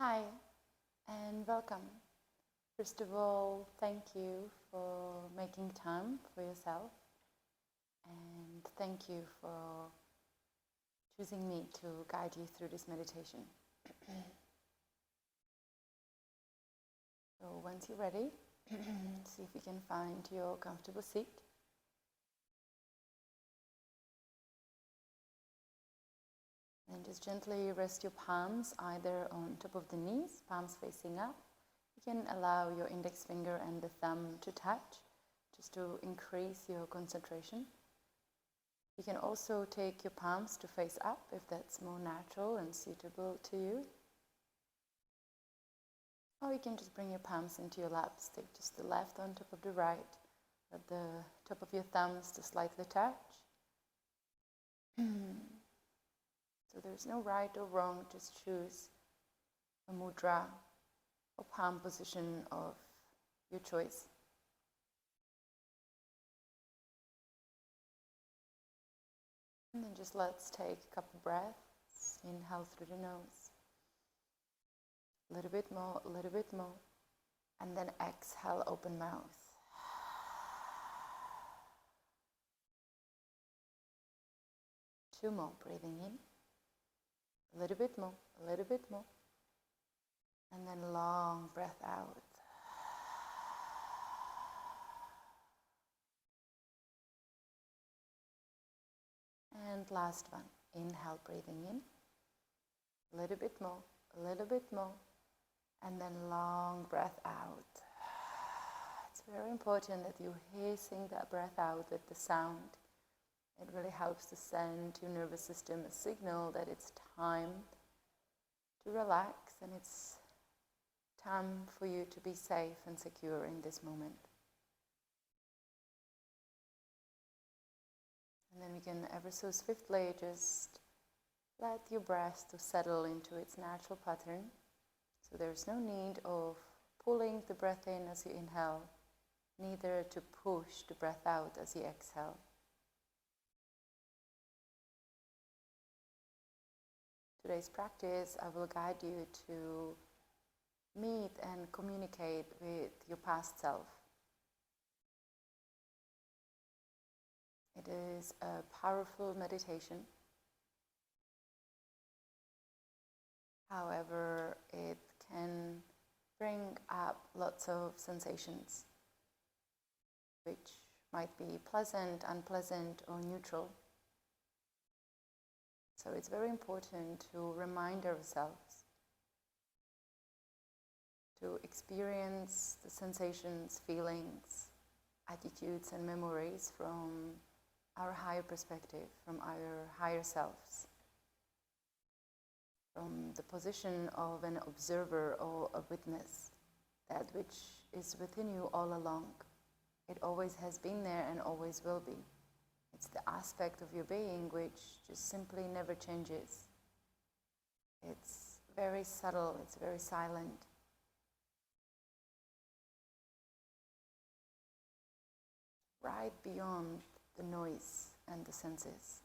Hi, and welcome. First of all, thank you for making time for yourself, and thank you for choosing me to guide you through this meditation. So once you're ready, see if you can find your comfortable seat. And just gently rest your palms either on top of the knees, palms facing up. You can allow your index finger and the thumb to touch, just to increase your concentration. You can also take your palms to face up if that's more natural and suitable to you. Or you can just bring your palms into your laps, take just the left on top of the right, let the top of your thumbs to slightly touch. So there's no right or wrong, just choose a mudra or palm position of your choice. And then just let's take a couple breaths. Inhale through the nose. A little bit more, a little bit more. And then exhale, open mouth. Two more, breathing in. A little bit more, a little bit more. And then long breath out. And last one, inhale, breathing in. A little bit more, a little bit more. And then long breath out. It's very important that you hissing that breath out with the sound. It really helps to send to your nervous system a signal that it's time to relax and it's time for you to be safe and secure in this moment. And then we can ever so swiftly just let your breath to settle into its natural pattern. So there's no need of pulling the breath in as you inhale, neither to push the breath out as you exhale. Today's practice, I will guide you to meet and communicate with your past self. It is a powerful meditation. However, it can bring up lots of sensations, which might be pleasant, unpleasant, or neutral. So it's very important to remind ourselves to experience the sensations, feelings, attitudes, and memories from our higher perspective, from our higher selves, from the position of an observer or a witness, that which is within you all along. It always has been there and always will be. It's the aspect of your being which just simply never changes. It's very subtle, it's very silent. Right beyond the noise and the senses.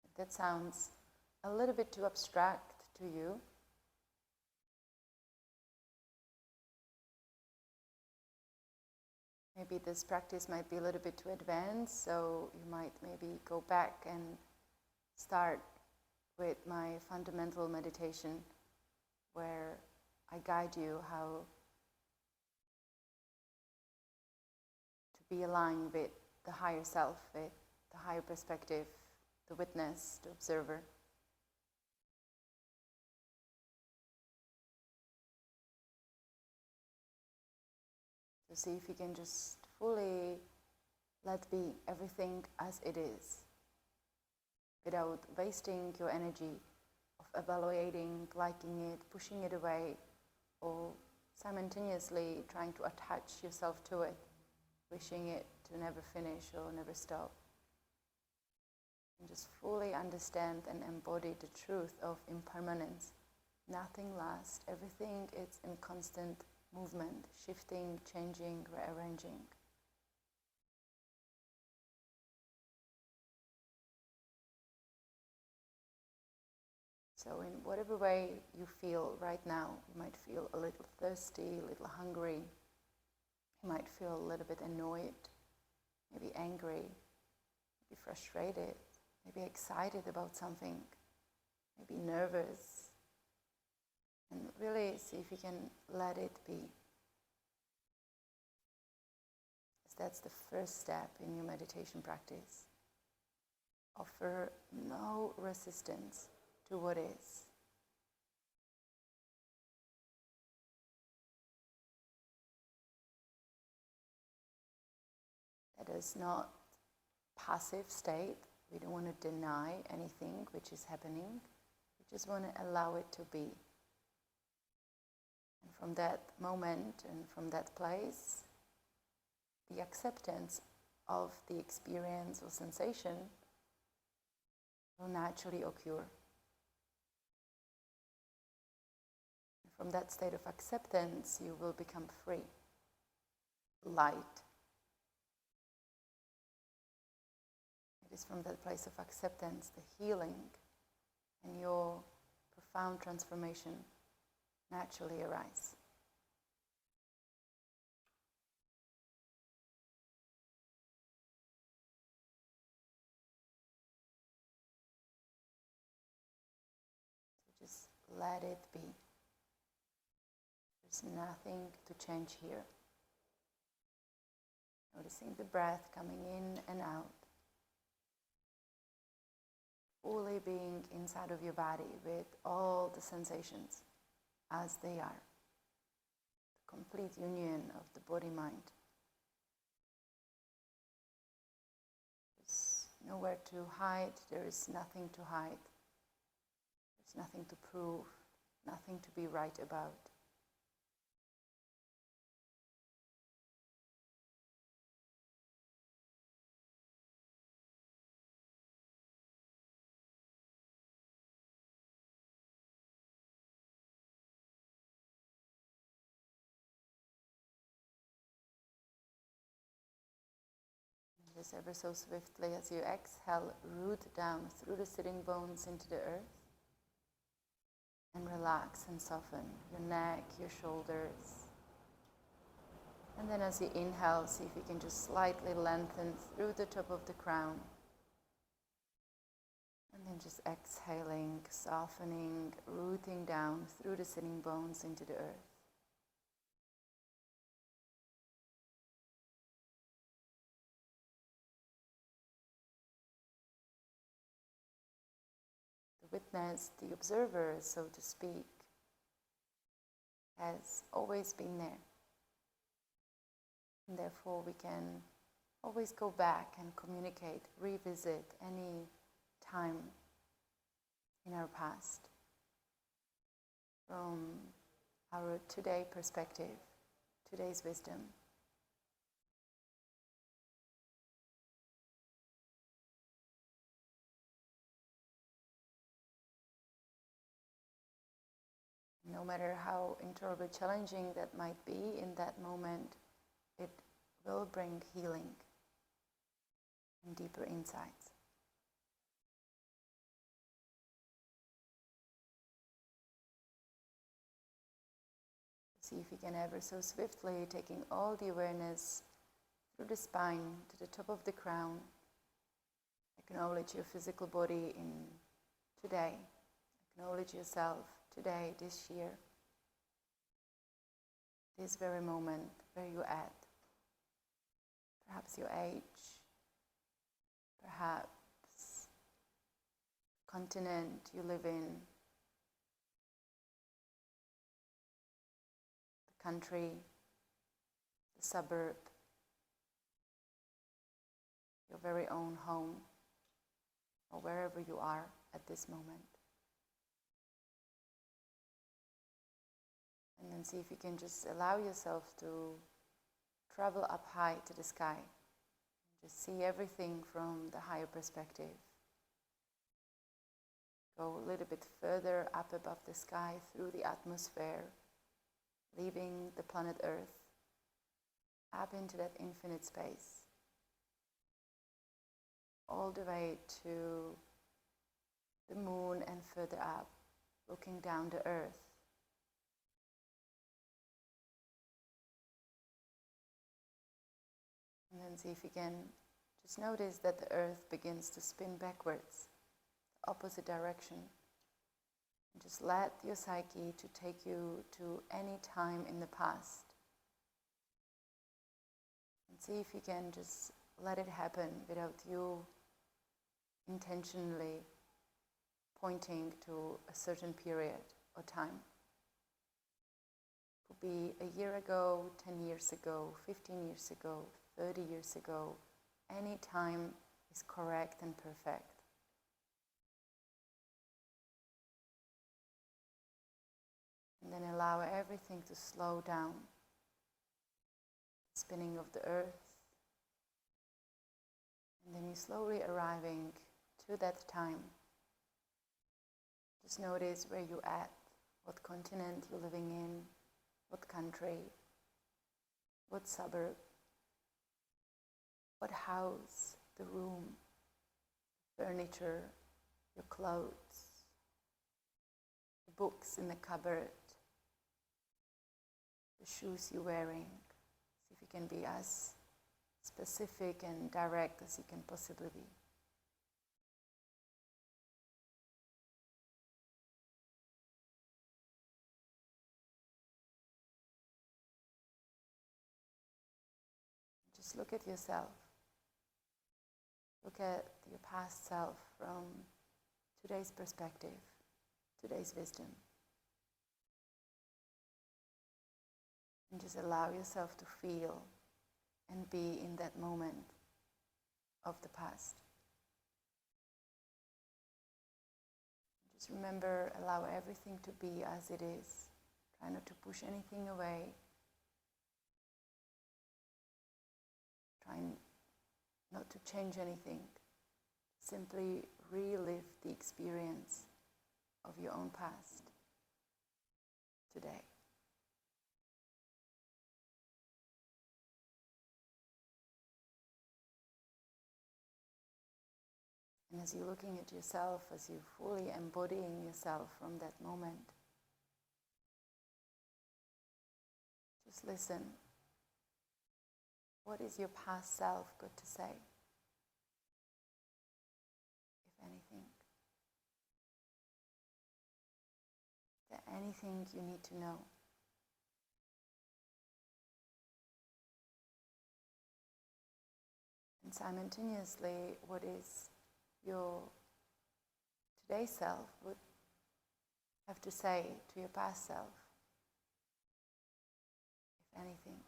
If that sounds a little bit too abstract to you, maybe this practice might be a little bit too advanced, so you might maybe go back and start with my fundamental meditation where I guide you how to be aligned with the higher self, with the higher perspective, the witness, the observer. So see if you can just fully let be everything as it is, without wasting your energy of evaluating, liking it, pushing it away, or simultaneously trying to attach yourself to it, wishing it to never finish or never stop. And just fully understand and embody the truth of impermanence. Nothing lasts, everything is in constant movement, shifting, changing, rearranging. So in whatever way you feel right now, you might feel a little thirsty, a little hungry. You might feel a little bit annoyed, maybe angry, maybe frustrated, maybe excited about something, maybe nervous. And really see if you can let it be. Because that's the first step in your meditation practice. Offer no resistance to what is. That is not passive state. We don't want to deny anything which is happening. We just want to allow it to be. And from that moment and from that place, the acceptance of the experience or sensation will naturally occur. From that state of acceptance, you will become free, light. It is from that place of acceptance, the healing and your profound transformation naturally arise. So just let it be. There's nothing to change here. Noticing the breath coming in and out. Fully being inside of your body with all the sensations as they are. The complete union of the body-mind. There's nowhere to hide, there is nothing to hide. There's nothing to prove, nothing to be right about. Just ever so swiftly as you exhale, root down through the sitting bones into the earth and relax and soften your neck, your shoulders. And then as you inhale, see if you can just slightly lengthen through the top of the crown. And then just exhaling, softening, rooting down through the sitting bones into the earth. Witness, the observer, so to speak, has always been there. And therefore we can always go back and communicate, revisit any time in our past from our today perspective, today's wisdom. No matter how incredibly challenging that might be in that moment, it will bring healing and deeper insights. See if you can ever so swiftly, taking all the awareness through the spine to the top of the crown, acknowledge your physical body in today, acknowledge yourself today, this year, this very moment where you're at. Perhaps your age, perhaps continent you live in, the country, the suburb, your very own home, or wherever you are at this moment. And then see if you can just allow yourself to travel up high to the sky. Just see everything from the higher perspective. Go a little bit further up above the sky through the atmosphere, leaving the planet Earth, up into that infinite space, all the way to the moon and further up, looking down the earth. And then see if you can just notice that the earth begins to spin backwards, the opposite direction. And just let your psyche to take you to any time in the past. And see if you can just let it happen without you intentionally pointing to a certain period or time. It could be a year ago, 10 years ago, 15 years ago, 30 years ago. Any time is correct and perfect. And then allow everything to slow down. The spinning of the earth. And then you're slowly arriving to that time. Just notice where you're at, what continent you're living in, what country, what suburb, what house, the room, furniture, your clothes, the books in the cupboard, the shoes you're wearing. See if you can be as specific and direct as you can possibly be. Just look at yourself. Look at your past self from today's perspective, today's wisdom. And just allow yourself to feel and be in that moment of the past. Just remember, allow everything to be as it is. Try not to push anything away. Try not to change anything. Simply relive the experience of your own past today. And as you're looking at yourself, as you're fully embodying yourself from that moment, just listen. What is your past self got to say, if anything? Is there anything you need to know? And simultaneously, what is your today's self would have to say to your past self, if anything?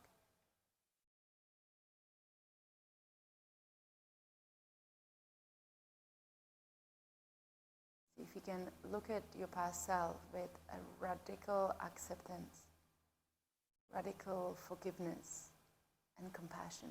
If you can look at your past self with a radical acceptance, radical forgiveness and compassion.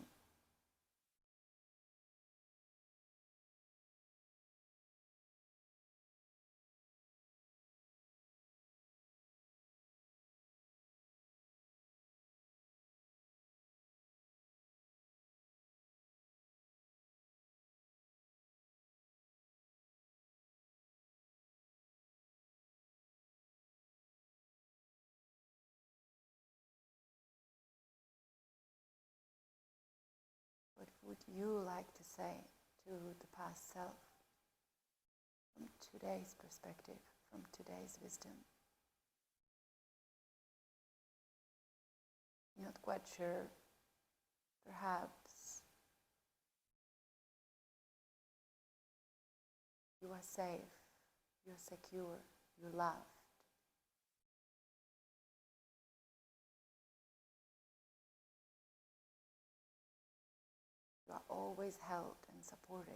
What would you like to say to the past self from today's perspective, from today's wisdom? You're not quite sure, perhaps you are safe, you're secure, you're loved. You are always held and supported.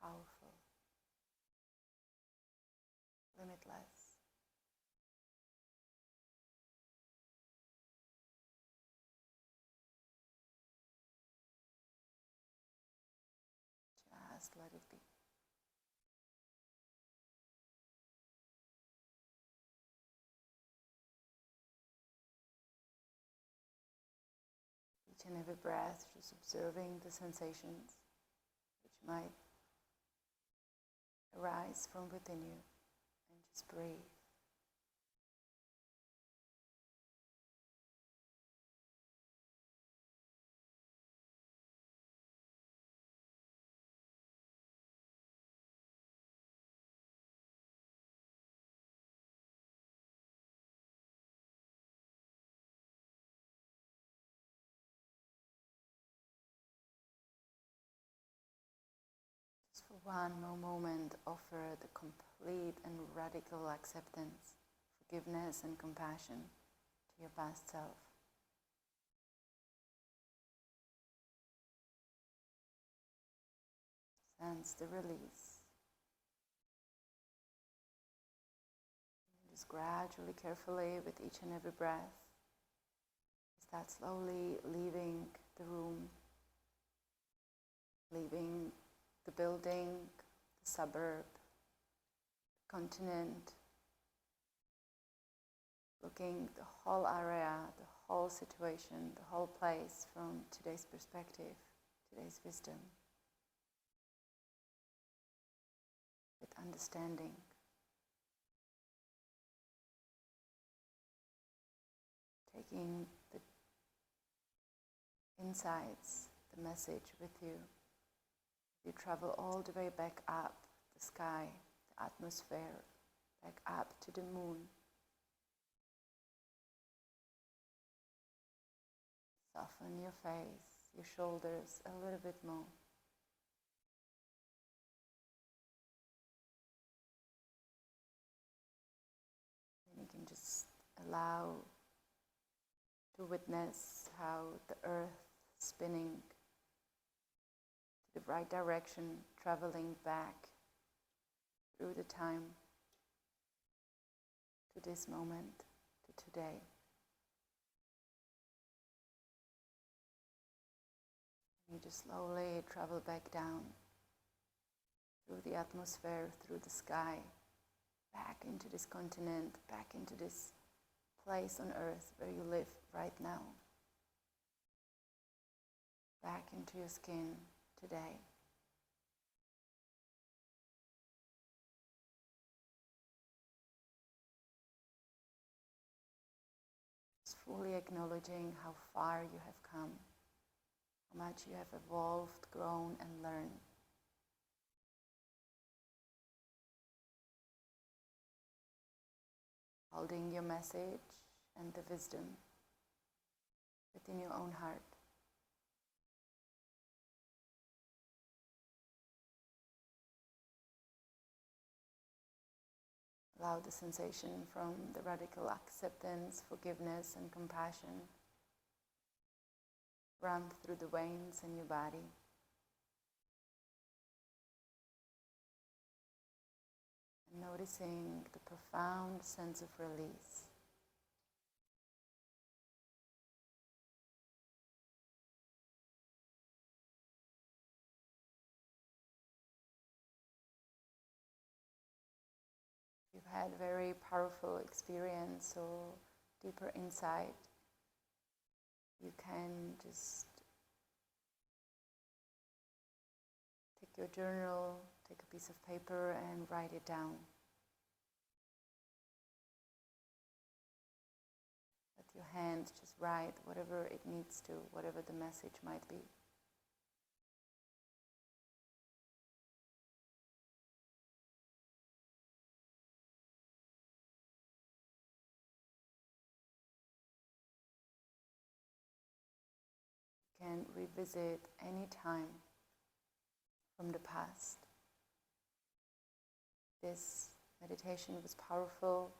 Powerful. Limitless. Just let it be. and every breath, just observing the sensations which might arise from within you, and just breathe. For one more moment, offer the complete and radical acceptance, forgiveness and compassion to your past self. Sense the release. And just gradually, carefully, with each and every breath, start slowly leaving the room, leaving the building, the suburb, the continent, looking the whole area, the whole situation, the whole place from today's perspective, today's wisdom, with understanding. Taking the insights, the message with you. You travel all the way back up the sky, the atmosphere, back up to the moon. Soften your face, your shoulders a little bit more. Then you can just allow to witness how the earth is spinning the right direction, traveling back through the time to this moment, to today. You just slowly travel back down through the atmosphere, through the sky, back into this continent, back into this place on earth where you live right now, back into your skin today. Just fully acknowledging how far you have come, how much you have evolved, grown, and learned. Holding your message and the wisdom within your own heart. Allow the sensation from the radical acceptance, forgiveness, and compassion run through the veins in your body. And noticing the profound sense of release. You've had a very powerful experience or deeper insight, you can just take your journal, take a piece of paper and write it down. Let your hand just write whatever it needs to, whatever the message might be. You can revisit any time from the past. This meditation was powerful.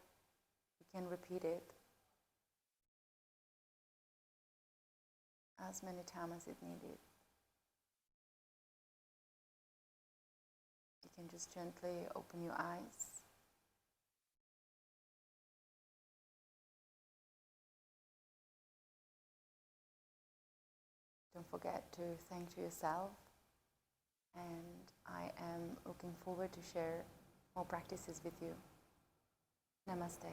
You can repeat it as many times as it needed. You can just gently open your eyes. Don't forget to thank yourself, and I am looking forward to share more practices with you. Namaste.